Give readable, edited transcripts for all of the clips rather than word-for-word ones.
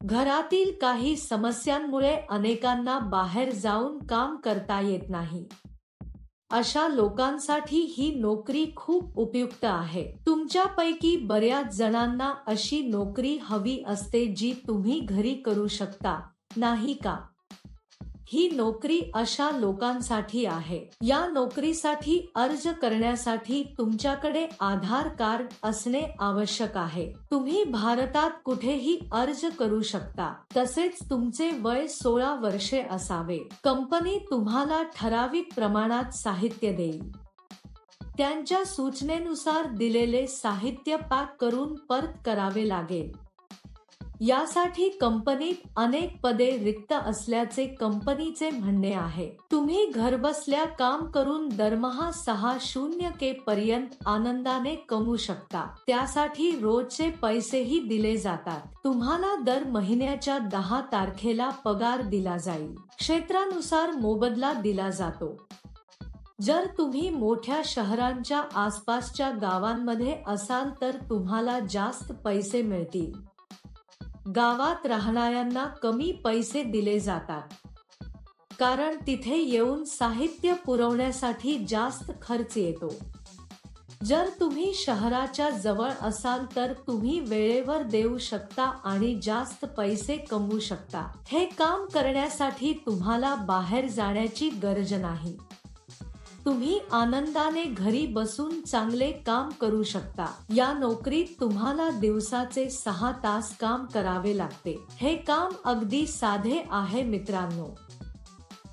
घरातील काही समस्यांमुळे अनेकांना बाहेर जाऊन काम करता येत नाही. अशा लोकांसाठी ही नोकरी खूप उपयुक्त आहे. तुमच्यापैकी बऱ्याच जणांना अशी नोकरी हवी असते जी तुम्ही घरी करू शकता, नाही का? ही नोकरी अशा लोकांसाठी आहे. या नोकरीसाठी अर्ज करण्यासाठी तुमच्याकडे आधार कार्ड असणे आवश्यक आहे. तुम्ही भारतात कुठेही अर्ज करू शकता. तसेच तुमचे वय 16 वर्षे असावे. कंपनी तुम्हाला ठराविक प्रमाणात साहित्य देईल. त्यांच्या सूचनेनुसार दिलेले साहित्य पॅक करून परत करावे लागेल. यासाठी कंपनीत अनेक पदे रिक्त असल्याचे कंपनीचे म्हणणे आहे. तुम्ही घरबसल्या काम करून दरमहा 60K पर्यंत आनंदाने कमवू शकता. त्यासाठी रोजचे पैसेही दिले जातात. तुम्हाला दर महिन्याच्या 10 तारखेला पगार दिला जाईल. क्षेत्रानुसार मोबदला दिला जातो. जर तुम्ही मोठ्या शहरांच्या आसपासच्या गावांमध्ये असाल तर तुम्हाला जास्त पैसे मिळतील. गावात राहणाऱ्यांना कमी पैसे दिले जातात, कारण तिथे येऊन साहित्य पुरवण्यासाठी जास्त खर्च येतो. जर तुम्ही शहराच्या जवळ असाल तर तुम्ही वेळेवर देऊ शकता आणि जास्त पैसे कमवू शकता. हे काम करण्यासाठी तुम्हाला बाहेर जाण्याची गरज नाही. तुम्ही आनंदाने घरी बसून चांगले काम करू शकता. या नोकरीत तुम्हाला दिवसाचे 6 तास काम करावे लागते. हे काम अगदी साधे आहे मित्रांनो.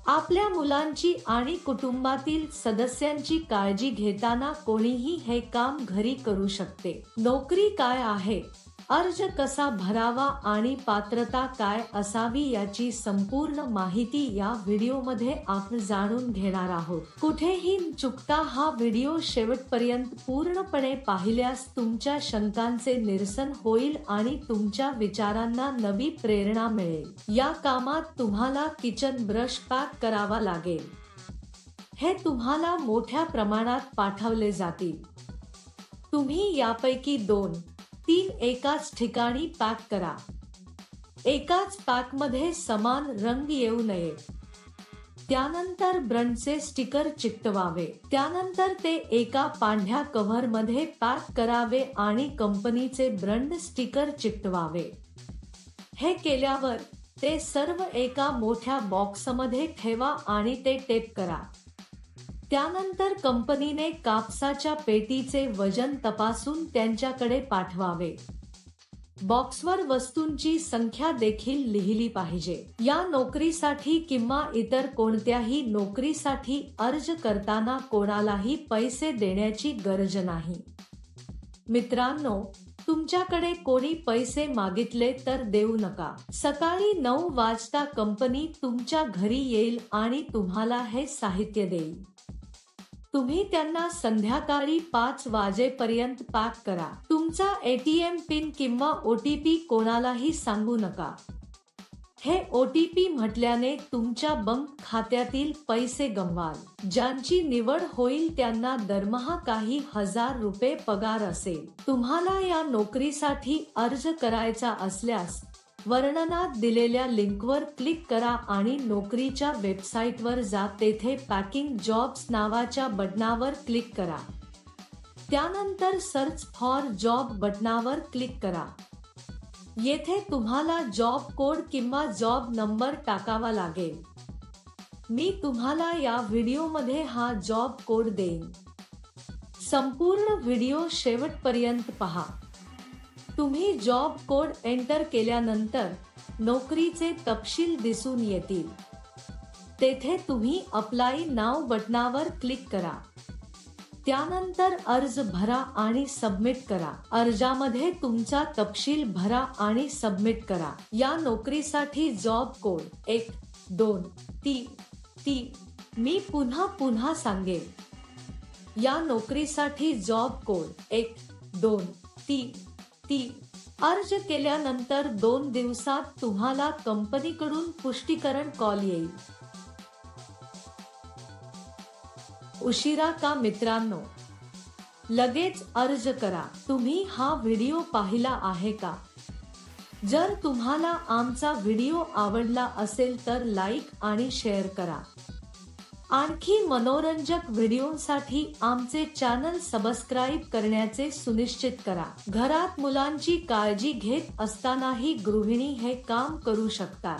आपल्या मुलांची आणि कुटुंबातील सदस्यांची काळजी घेताना कोणीही हे काम घरी करू शकते. नोकरी काय आहे, अर्ज कसा भरावा आणि पात्रता काय असावी याची संपूर्ण माहिती या व्हिडिओमध्ये आपण जाणून घेणार आहोत. कुठेही चुकता हा व्हिडिओ शेवटपर्यंत पूर्णपणे पाहिल्यास तुमच्या शंकांचे निरसन होईल आणि तुमच्या विचारांना नवी प्रेरणा मिळेल. या कामात तुम्हाला किचन ब्रश पॅक करावा लागेल. हे तुम्हाला मोठ्या प्रमाणात पाठवले जातील. तुम्ही यापैकी 2-3 एकाच ठिकाणी पॅक करा. एकाच पॅकमध्ये समान रंग येऊ नये. त्यानंतर ब्रँडचे स्टिकर चिकटवावे. त्यानंतर ते एका पांढऱ्या कव्हरमध्ये पॅक करावे आणि कंपनीचे ब्रँड स्टिकर चिकटवावे. हे केल्यावर ते सर्व एका मोठ्या बॉक्समध्ये ठेवा आणि ते टेप करा. त्यानंतर कंपनीने कापसाच्या पेटीचे वजन तपासून त्यांच्याकडे पाठवावे. बॉक्सवर वस्तूंची संख्या देखील लिहिली पाहिजे. या नोकरीसाठी किंवा इतर कोणत्याही नोकरीसाठी अर्ज करताना कोणालाही पैसे देण्याची गरज नाही. मित्रांनो, तुमच्याकडे कोणी पैसे मागितले तर देऊ नका. सकाळी 9 वाजता कंपनी तुमच्या घरी येईल आणि तुम्हाला हे साहित्य देईल. तुम्ही त्यांना संध्याकाळी 5 वाजेपर्यंत पॅक करा. तुमचा ATM पिन किंवा OTP कोणालाही सांगू नका. हे OTP म्हटल्याने तुमच्या बँक खात्यातील पैसे गमवाल. ज्यांची निवड होईल त्यांना दरमहा काही हजार रुपये पगार असेल. तुम्हाला या नोकरीसाठी अर्ज करायचा असल्यास वर्णनात दिलेल्या लिंकवर क्लिक करा आणि नोकरीच्या वेबसाईटवर जा. तेथे पॅकिंग जॉब्स नावाच्या बटनावर क्लिक करा. त्यानंतर सर्च फॉर जॉब बटनावर क्लिक करा. येथे तुम्हाला जॉब कोड किंवा जॉब नंबर टाकावा लागेल. मी तुम्हाला या व्हिडिओमध्ये हा जॉब कोड देईन. संपूर्ण व्हिडिओ शेवटपर्यंत पहा. तुम्ही जॉब कोड एंटर केल्यानंतर नोकरीचे तपशील दिसून येतील. तेथे तुम्ही अप्लाय नाव बटनावर क्लिक करा. त्यानंतर अर्ज भरा आणि सबमिट करा. अर्जामध्ये तुमचा तपशील भरा आणि सबमिट करा. या नोकरीसाठी जॉब कोड 1, 2, 3. मी पुन्हा सांगेन. या नोकरीसाठी जॉब कोड 1, 2, 3. अर्ज केल्यानंतर 2 दिवसात तुम्हाला कंपनीकडून पुष्टीकरण कॉल येईल. उशिरा का मित्रांनो? लगेच अर्ज करा. तुम्ही हा व्हिडिओ पाहिला आहे का? जर तुम्हाला आमचा व्हिडिओ आवडला असेल तर लाईक आणि शेअर करा. आणखी मनोरंजक व्हिडिओसाठी आमचे चॅनल सबस्क्राईब करण्याचे सुनिश्चित करा. घरात मुलांची काळजी घेत असतानाही गृहिणी हे काम करू शकतात.